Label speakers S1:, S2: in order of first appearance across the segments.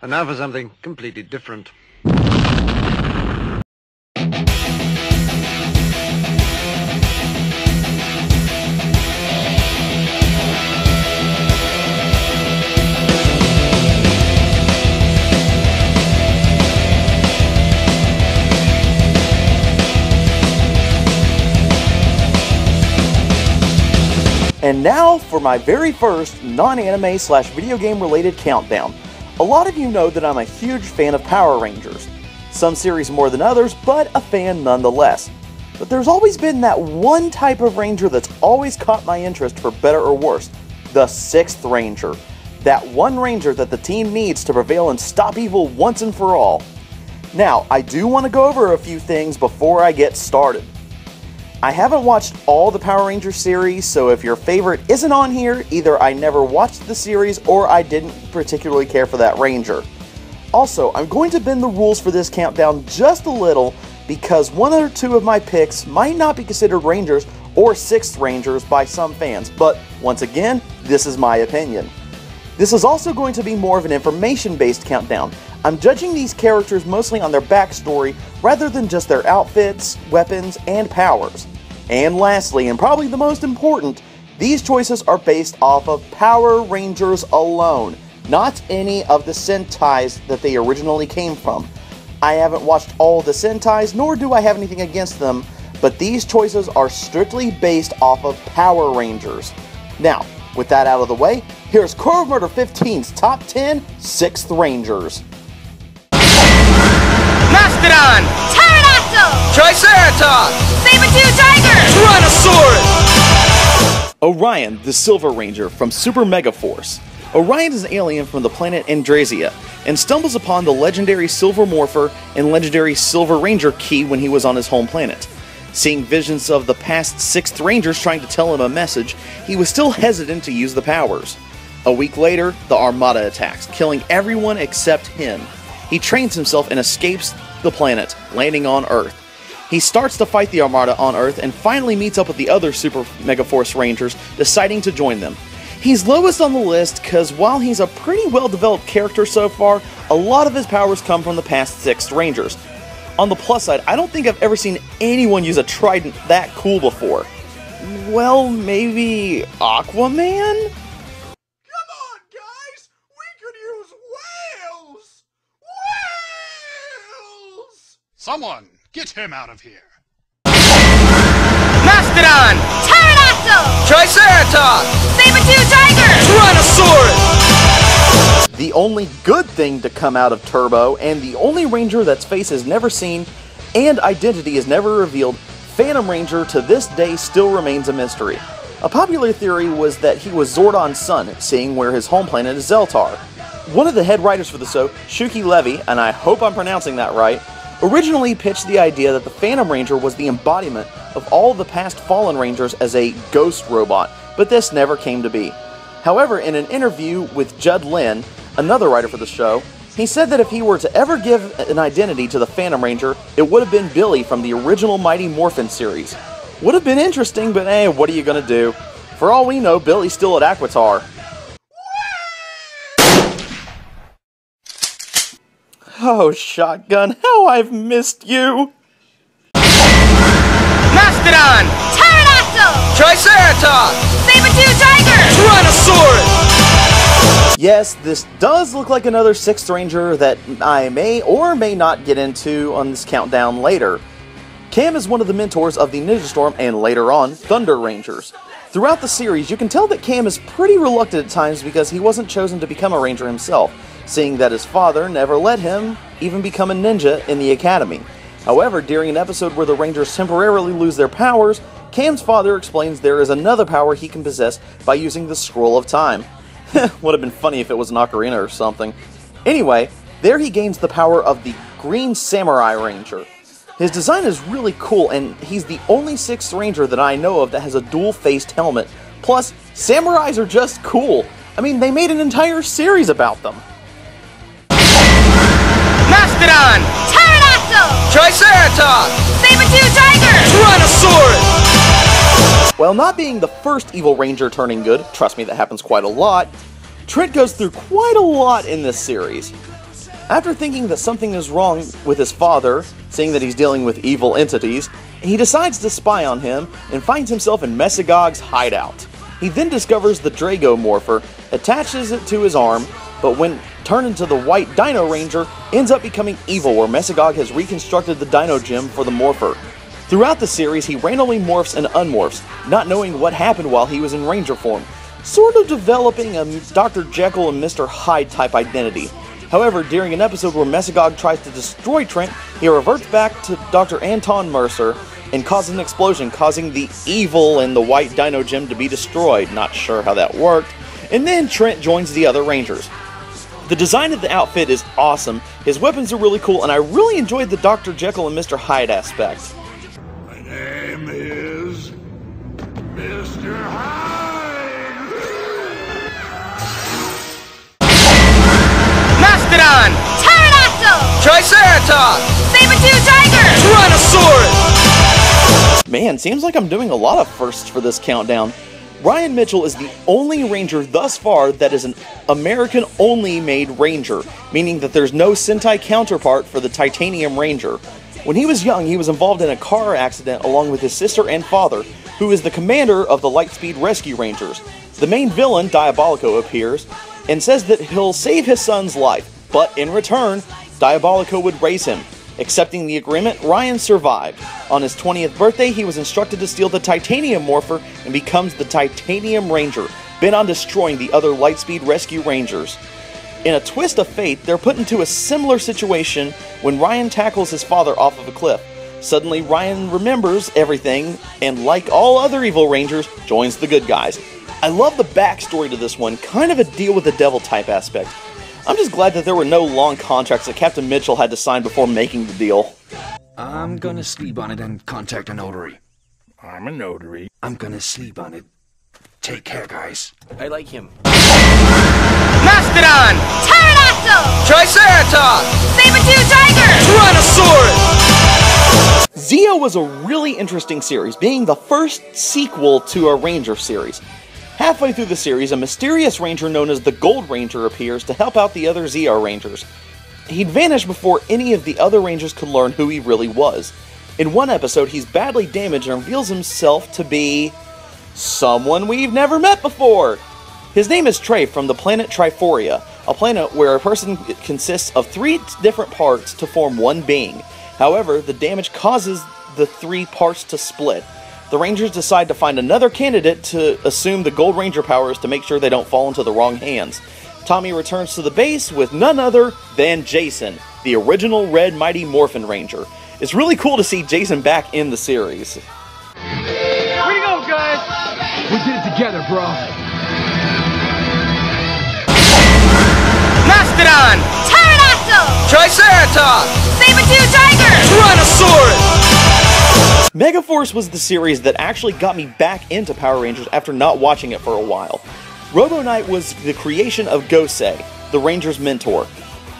S1: And now for something completely different.
S2: And now for my very first non-anime / video game related countdown. A lot of you know that I'm a huge fan of Power Rangers. Some series more than others, but a fan nonetheless. But there's always been that one type of Ranger that's always caught my interest for better or worse. The 6th Ranger. That one Ranger that the team needs to prevail and stop evil once and for all. Now, I do want to go over a few things before I get started. I haven't watched all the Power Rangers series, so if your favorite isn't on here, either I never watched the series or I didn't particularly care for that Ranger. Also, I'm going to bend the rules for this countdown just a little because one or two of my picks might not be considered Rangers or 6th Rangers by some fans, but once again, this is my opinion. This is also going to be more of an information-based countdown. I'm judging these characters mostly on their backstory rather than just their outfits, weapons, and powers. And lastly, and probably the most important, these choices are based off of Power Rangers alone, not any of the Sentais that they originally came from. I haven't watched all the Sentais, nor do I have anything against them, but these choices are strictly based off of Power Rangers. Now, with that out of the way, here's Core of Murder 15's Top 10 6th Rangers.
S3: Mastodon!
S4: Pterodactyl!
S3: Triceratops!
S4: Saber-tooth tiger!
S3: Tyrannosaurus!
S2: Orion, the Silver Ranger from Super Megaforce. Orion is an alien from the planet Andresia, and stumbles upon the legendary Silver Morpher and legendary Silver Ranger key when he was on his home planet. Seeing visions of the past 6th Rangers trying to tell him a message, he was still hesitant to use the powers. A week later, the Armada attacks, killing everyone except him. He trains himself and escapes the planet, landing on Earth. He starts to fight the Armada on Earth and finally meets up with the other Super Megaforce Rangers, deciding to join them. He's lowest on the list because while he's a pretty well-developed character so far, a lot of his powers come from the past 6th Rangers. On the plus side, I don't think I've ever seen anyone use a trident that cool before. Well, maybe Aquaman?
S5: Someone, get him out of here.
S3: Mastodon!
S4: Pterodactyl!
S3: Triceratops!
S4: Saber-tooth tiger!
S3: Tyrannosaurus!
S2: The only good thing to come out of Turbo, and the only Ranger that's face is never seen and identity is never revealed, Phantom Ranger to this day still remains a mystery. A popular theory was that he was Zordon's son, seeing where his home planet is Zeltar. One of the head writers for the show, Shuki Levy, and I hope I'm pronouncing that right, originally pitched the idea that the Phantom Ranger was the embodiment of all the past fallen Rangers as a ghost robot, but this never came to be. However, in an interview with Judd Lynn, another writer for the show, he said that if he were to ever give an identity to the Phantom Ranger, it would have been Billy from the original Mighty Morphin series. Would have been interesting, but what are you gonna do? For all we know, Billy's still at Aquitar. Oh, Shotgun, how I've missed you!
S3: Mastodon!
S4: Pterodactyl!
S3: Triceratops!
S4: Saber-tooth tiger!
S3: Tyrannosaurus!
S2: Yes, this does look like another 6th Ranger that I may or may not get into on this countdown later. Cam is one of the mentors of the Ninja Storm and later on, Thunder Rangers. Throughout the series, you can tell that Cam is pretty reluctant at times because he wasn't chosen to become a Ranger himself, seeing that his father never let him even become a ninja in the academy. However, during an episode where the Rangers temporarily lose their powers, Cam's father explains there is another power he can possess by using the Scroll of Time. Would have been funny if it was an ocarina or something. Anyway, there he gains the power of the Green Samurai Ranger. His design is really cool, and he's the only 6th Ranger that I know of that has a dual-faced helmet. Plus, samurais are just cool. I mean, they made an entire series about them.
S3: Mastodon!
S4: Pterodactyl!
S3: Triceratops!
S4: Saber-tooth tiger!
S3: Tyrannosaurus!
S2: While not being the first evil Ranger turning good, trust me, that happens quite a lot, Trent goes through quite a lot in this series. After thinking that something is wrong with his father, seeing that he's dealing with evil entities, he decides to spy on him and finds himself in Mesogog's hideout. He then discovers the Drago Morpher, attaches it to his arm, but when turned into the White Dino Ranger, ends up becoming evil where Mesogog has reconstructed the Dino Gem for the Morpher. Throughout the series, he randomly morphs and unmorphs, not knowing what happened while he was in Ranger form, sort of developing a Dr. Jekyll and Mr. Hyde type identity. However, during an episode where Mesogog tries to destroy Trent, he reverts back to Dr. Anton Mercer and causes an explosion, causing the evil in the White Dino Gem to be destroyed. Not sure how that worked. And then Trent joins the other Rangers. The design of the outfit is awesome, his weapons are really cool, and I really enjoyed the Dr. Jekyll and Mr. Hyde aspect.
S6: My name is Mr. Hyde!
S3: Mastodon!
S4: Pterodactyl!
S3: Triceratops!
S4: Saber-tooth tiger!
S3: Tyrannosaurus!
S2: Man, seems like I'm doing a lot of firsts for this countdown. Ryan Mitchell is the only Ranger thus far that is an American-only made Ranger, meaning that there's no Sentai counterpart for the Titanium Ranger. When he was young, he was involved in a car accident along with his sister and father, who is the commander of the Lightspeed Rescue Rangers. The main villain, Diabolico, appears and says that he'll save his son's life, but in return, Diabolico would raise him. Accepting the agreement, Ryan survived. On his 20th birthday, he was instructed to steal the Titanium Morpher and becomes the Titanium Ranger, bent on destroying the other Lightspeed Rescue Rangers. In a twist of fate, they're put into a similar situation when Ryan tackles his father off of a cliff. Suddenly, Ryan remembers everything, and like all other evil Rangers, joins the good guys. I love the backstory to this one, kind of a deal with the devil type aspect. I'm just glad that there were no long contracts that Captain Mitchell had to sign before making the deal.
S7: I'm gonna sleep on it and contact a notary.
S6: I'm a notary.
S7: I'm gonna sleep on it. Take care, guys.
S8: I like him.
S3: Mastodon!
S4: Pterodactyl!
S3: Triceratops!
S4: Saber-tooth tiger!
S3: Tyrannosaurus!
S2: Zeo was a really interesting series, being the first sequel to a Ranger series. Halfway through the series, a mysterious Ranger known as the Gold Ranger appears to help out the other ZR Rangers. He'd vanish before any of the other Rangers could learn who he really was. In one episode, he's badly damaged and reveals himself to be someone we've never met before. His name is Trey from the planet Triforia, a planet where a person consists of 3 different parts to form one being. However, the damage causes the 3 parts to split. The Rangers decide to find another candidate to assume the Gold Ranger powers to make sure they don't fall into the wrong hands. Tommy returns to the base with none other than Jason, the original Red Mighty Morphin Ranger. It's really cool to see Jason back in the series.
S3: Way to go, guys!
S7: We did it together, bro.
S3: Mastodon!
S4: Pterodactyl!
S3: Triceratops!
S4: Saber-tooth tiger!
S3: Tyrannosaurus!
S2: Megaforce was the series that actually got me back into Power Rangers after not watching it for a while. ROBO-KNIGHT was the creation of Gosei, the Ranger's mentor.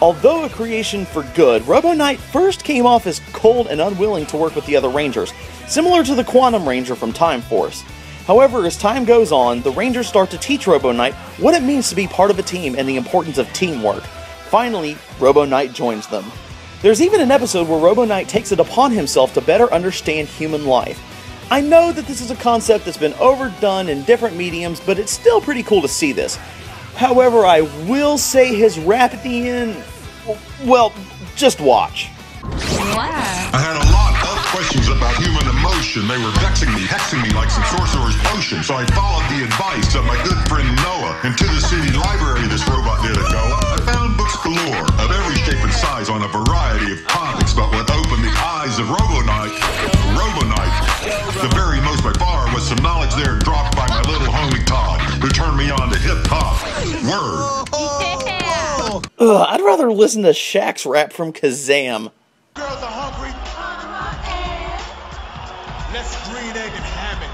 S2: Although a creation for good, ROBO-KNIGHT first came off as cold and unwilling to work with the other Rangers, similar to the Quantum Ranger from Time Force. However, as time goes on, the Rangers start to teach ROBO-KNIGHT what it means to be part of a team and the importance of teamwork. Finally, ROBO-KNIGHT joins them. There's even an episode where ROBO-KNIGHT takes it upon himself to better understand human life. I know that this is a concept that's been overdone in different mediums, but it's still pretty cool to see this. However, I will say his rap at the end, well, just watch.
S6: I had a lot of questions about human emotion. They were vexing me, hexing me like some sorcerer's potion. So I followed the advice of my good friend Noah. And to the city library this robot did go. I found books galore of every shape and size on a variety of topics. But what opened the eyes of ROBO-KNIGHT, the very most by far was some knowledge there dropped by my little homie Todd, who turned me on to hip-hop. Word.
S2: Ugh, I'd rather listen to Shaq's rap from Kazam.
S6: Girls are hungry. Let's green egg and ham it.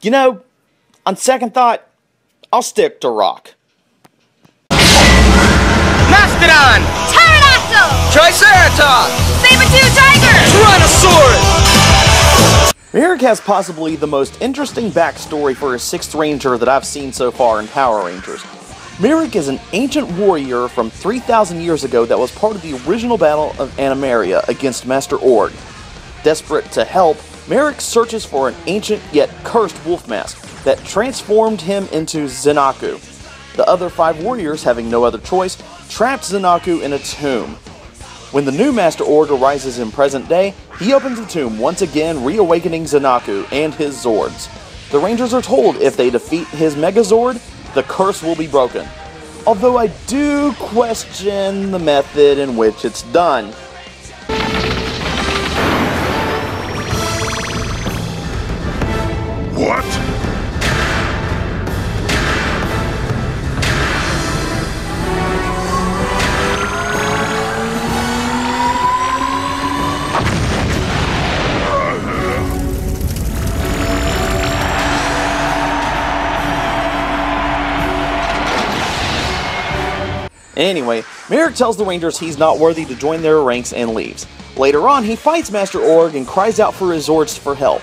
S2: You know, on second thought, I'll stick to rock.
S3: Mastodon!
S4: Pterodactyl!
S3: Triceratops!
S4: Saber-tooth tiger!
S3: Tyrannosaurus!
S2: Eric has possibly the most interesting backstory for a 6th Ranger that I've seen so far in Power Rangers. Merrick is an ancient warrior from 3,000 years ago that was part of the original battle of Animaria against Master Org. Desperate to help, Merrick searches for an ancient yet cursed wolf mask that transformed him into Zenaku. The other 5 warriors, having no other choice, trapped Zenaku in a tomb. When the new Master Org arises in present day, he opens the tomb, once again reawakening Zenaku and his Zords. The Rangers are told if they defeat his Megazord, the curse will be broken. Although I do question the method in which it's done.
S6: What?
S2: Anyway, Merrick tells the Rangers he's not worthy to join their ranks and leaves. Later on, he fights Master Org and cries out for his Zords for help.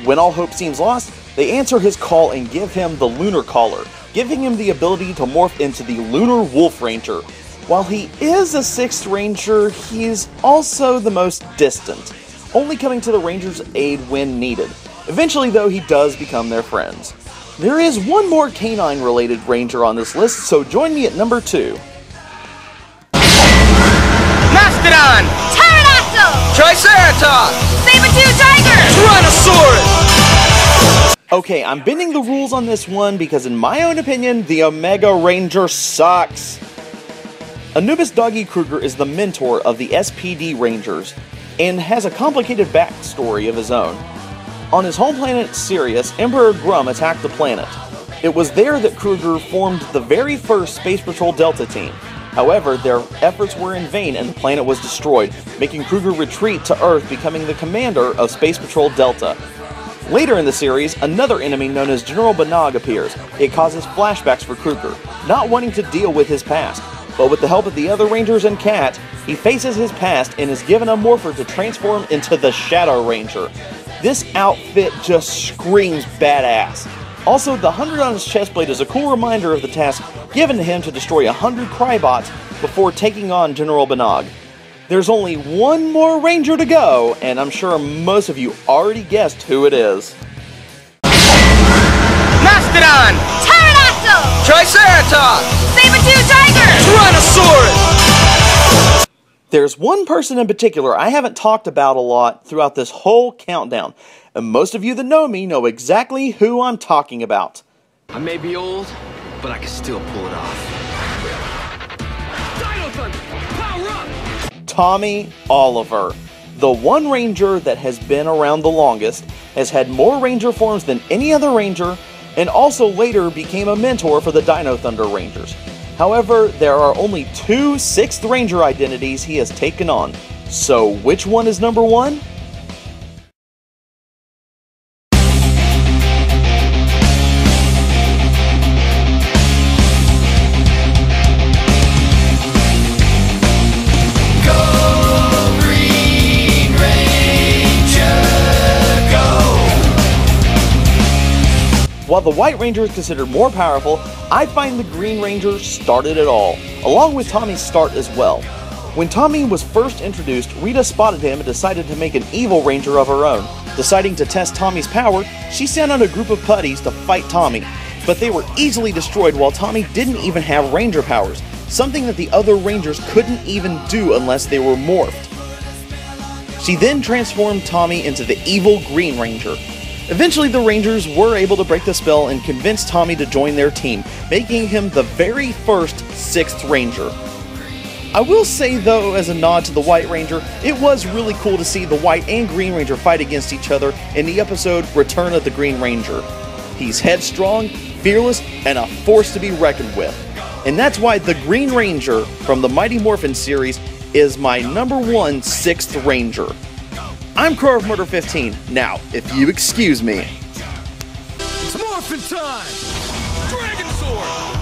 S2: When all hope seems lost, they answer his call and give him the Lunar Collar, giving him the ability to morph into the Lunar Wolf Ranger. While he is a 6th Ranger, he's also the most distant, only coming to the Rangers' aid when needed. Eventually, though, he does become their friends. There is one more canine-related Ranger on this list, so join me at number 2.
S3: Mastodon!
S4: Pterodactyl!
S3: Triceratops!
S4: Saber-tooth tiger!
S3: Tyrannosaurus!
S2: Okay, I'm bending the rules on this one because in my own opinion, the Omega Ranger sucks. Anubis Doggy Kruger is the mentor of the S.P.D. Rangers and has a complicated backstory of his own. On his home planet Sirius, Emperor Grum attacked the planet. It was there that Kruger formed the very first Space Patrol Delta team. However, their efforts were in vain and the planet was destroyed, making Kruger retreat to Earth, becoming the commander of Space Patrol Delta. Later in the series, another enemy known as General Banag appears. It causes flashbacks for Kruger, not wanting to deal with his past. But with the help of the other Rangers and Cat, he faces his past and is given a morpher to transform into the Shadow Ranger. This outfit just screams badass. Also, the 100 on his chestplate is a cool reminder of the task given to him to destroy 100 Crybots before taking on General Banag. There's only one more Ranger to go, and I'm sure most of you already guessed who it is.
S3: Mastodon!
S4: Pterodactyl!
S3: Triceratops!
S4: Saber-tooth tiger!
S3: Tyrannosaurus!
S2: There's one person in particular I haven't talked about a lot throughout this whole countdown, and most of you that know me know exactly who I'm talking about.
S7: I may be old, but I can still pull it off. Dino Thunder, power up!
S2: Tommy Oliver. The one Ranger that has been around the longest, has had more Ranger forms than any other Ranger, and also later became a mentor for the Dino Thunder Rangers. However, there are only 2 6th Ranger identities he has taken on. So which one is number 1? While the White Ranger is considered more powerful, I find the Green Ranger started it all, along with Tommy's start as well. When Tommy was first introduced, Rita spotted him and decided to make an evil Ranger of her own. Deciding to test Tommy's power, she sent out a group of putties to fight Tommy, but they were easily destroyed while Tommy didn't even have Ranger powers, something that the other Rangers couldn't even do unless they were morphed. She then transformed Tommy into the evil Green Ranger. Eventually, the Rangers were able to break the spell and convince Tommy to join their team, making him the very first 6th Ranger. I will say though, as a nod to the White Ranger, it was really cool to see the White and Green Ranger fight against each other in the episode Return of the Green Ranger. He's headstrong, fearless, and a force to be reckoned with. And that's why the Green Ranger from the Mighty Morphin series is my number 1 6th Ranger. I'm Crow of Murder 15. Now, if you excuse me.
S7: It's Morphin time! Dragon Sword!